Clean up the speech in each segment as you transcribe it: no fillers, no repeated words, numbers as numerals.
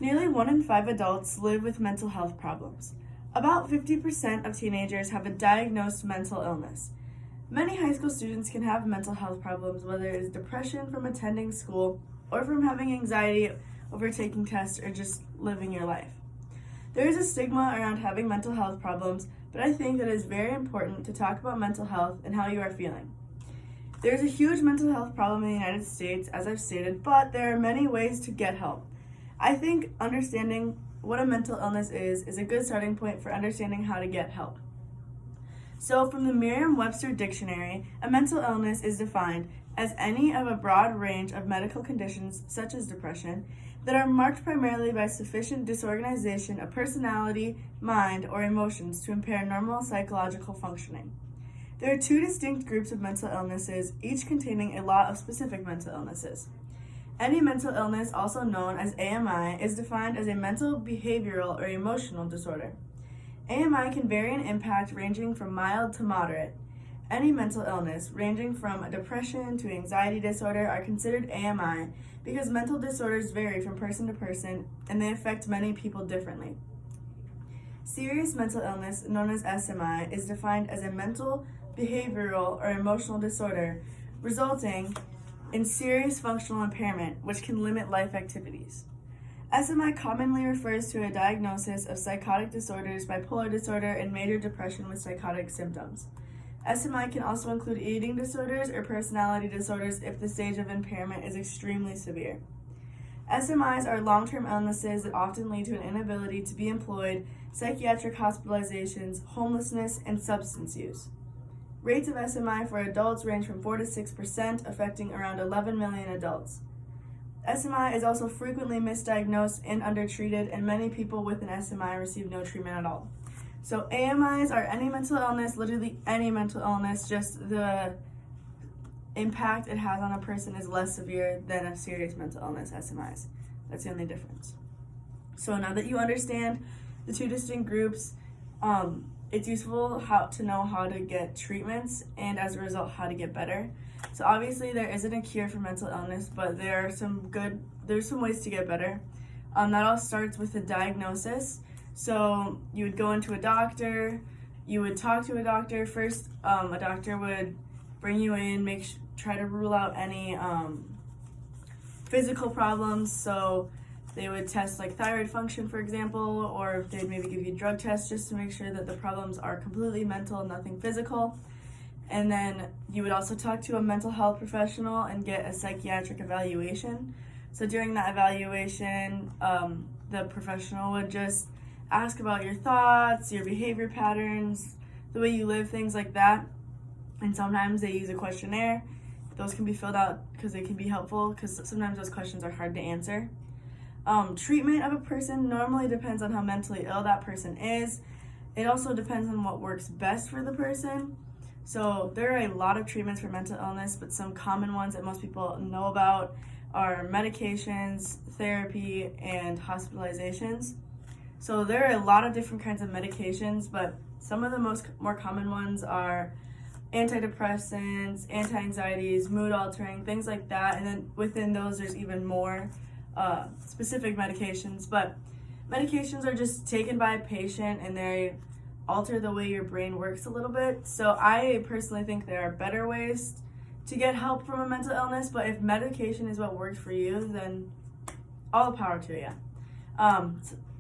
Nearly 1 in 5 adults live with mental health problems. About 50% of teenagers have a diagnosed mental illness. Many high school students can have mental health problems, whether it is depression from attending school or from having anxiety over taking tests or just living your life. There is a stigma around having mental health problems, but I think that it is very important to talk about mental health and how you are feeling. There is a huge mental health problem in the United States, as I've stated, but there are many ways to get help. I think understanding what a mental illness is a good starting point for understanding how to get help. So from the Merriam-Webster dictionary, a mental illness is defined as any of a broad range of medical conditions, such as depression, that are marked primarily by sufficient disorganization of personality, mind, or emotions to impair normal psychological functioning. There are two distinct groups of mental illnesses, each containing a lot of specific mental illnesses. Any mental illness, also known as AMI, is defined as a mental, behavioral, or emotional disorder. AMI can vary in impact ranging from mild to moderate. Any mental illness, ranging from depression to anxiety disorder, are considered AMI because mental disorders vary from person to person and they affect many people differently. Serious mental illness, known as SMI, is defined as a mental, behavioral, or emotional disorder resulting in serious functional impairment, which can limit life activities. SMI commonly refers to a diagnosis of psychotic disorders, bipolar disorder, and major depression with psychotic symptoms. SMI can also include eating disorders or personality disorders if the stage of impairment is extremely severe. SMIs are long-term illnesses that often lead to an inability to be employed, psychiatric hospitalizations, homelessness, and substance use. Rates of SMI for adults range from 4 to 6%, affecting around 11 million adults. SMI is also frequently misdiagnosed and undertreated, and many people with an SMI receive no treatment at all. So AMIs are any mental illness, literally any mental illness, just the impact it has on a person is less severe than a serious mental illness, SMIs. That's the only difference. So now that you understand the two distinct groups, it's useful to know how to get treatments and as a result how to get better. So obviously there isn't a cure for mental illness, but there's some ways to get better. That all starts with a diagnosis. So you would go into a doctor, you would talk to a doctor. First, a doctor would bring you in, try to rule out any physical problems. So they would test like thyroid function, for example, or they'd maybe give you drug tests just to make sure that the problems are completely mental, nothing physical. And then you would also talk to a mental health professional and get a psychiatric evaluation. So during that evaluation, the professional would just ask about your thoughts, your behavior patterns, the way you live, things like that. And sometimes they use a questionnaire. Those can be filled out because they can be helpful because sometimes those questions are hard to answer. Treatment of a person normally depends on how mentally ill that person is. It also depends on what works best for the person. So there are a lot of treatments for mental illness, but some common ones that most people know about are medications, therapy, and hospitalizations. So there are a lot of different kinds of medications, but some of the more common ones are antidepressants, anti-anxieties, mood-altering, things like that. And then within those, there's even more specific medications. But medications are just taken by a patient and they alter the way your brain works a little bit. So I personally think there are better ways to get help from a mental illness, but if medication is what works for you, then all the power to you.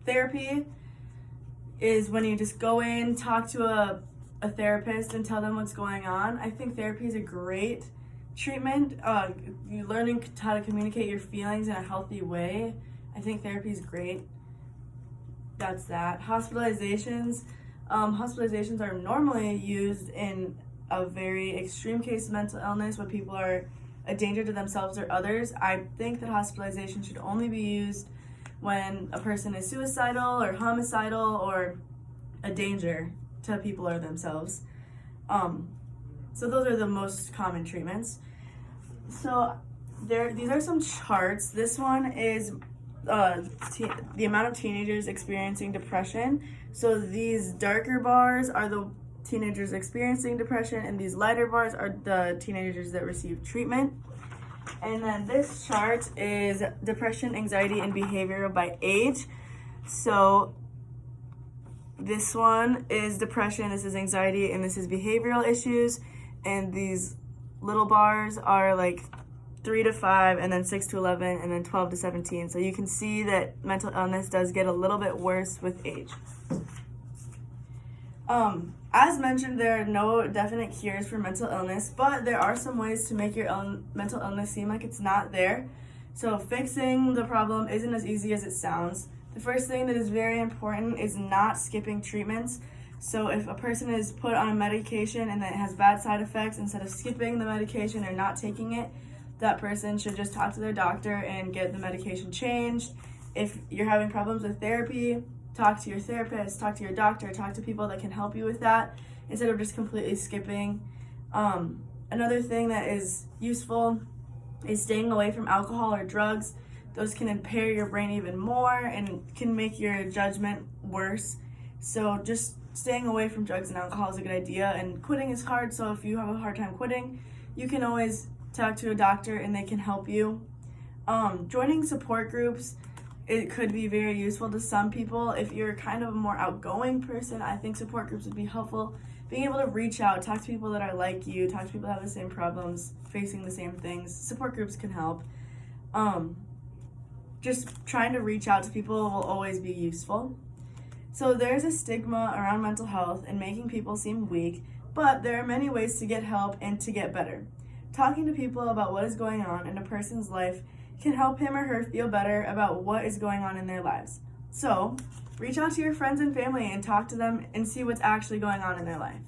Therapy is when you just go in, talk to a therapist and tell them what's going on. I think therapy is a great treatment. You learning how to communicate your feelings in a healthy way. I think therapy is great. That's that. Hospitalizations are normally used in a very extreme case of mental illness when people are a danger to themselves or others. I think that hospitalization should only be used when a person is suicidal or homicidal or a danger to people or themselves. So those are the most common treatments. So these are some charts. This one is the amount of teenagers experiencing depression. So these darker bars are the teenagers experiencing depression, and these lighter bars are the teenagers that receive treatment. And then this chart is depression, anxiety, and behavioral by age. So this one is depression, this is anxiety, and this is behavioral issues. And these little bars are like 3 to 5, and then 6 to 11, and then 12 to 17. So you can see that mental illness does get a little bit worse with age. As mentioned, there are no definite cures for mental illness, but there are some ways to make your own mental illness seem like it's not there. So fixing the problem isn't as easy as it sounds. The first thing that is very important is not skipping treatments. So if a person is put on a medication and that has bad side effects, instead of skipping the medication or not taking it, that person should just talk to their doctor and get the medication changed. If you're having problems with therapy, talk to your therapist, talk to your doctor, talk to people that can help you with that instead of just completely skipping. Another thing that is useful is staying away from alcohol or drugs. Those can impair your brain even more and can make your judgment worse. So just staying away from drugs and alcohol is a good idea. And quitting is hard, so if you have a hard time quitting, you can always talk to a doctor and they can help you. Joining support groups, it could be very useful to some people. If you're kind of a more outgoing person, I think support groups would be helpful. Being able to reach out, talk to people that are like you, talk to people that have the same problems, facing the same things. Support groups can help. Just trying to reach out to people will always be useful. So there's a stigma around mental health and making people seem weak, but there are many ways to get help and to get better. Talking to people about what is going on in a person's life can help him or her feel better about what is going on in their lives. So reach out to your friends and family and talk to them and see what's actually going on in their life.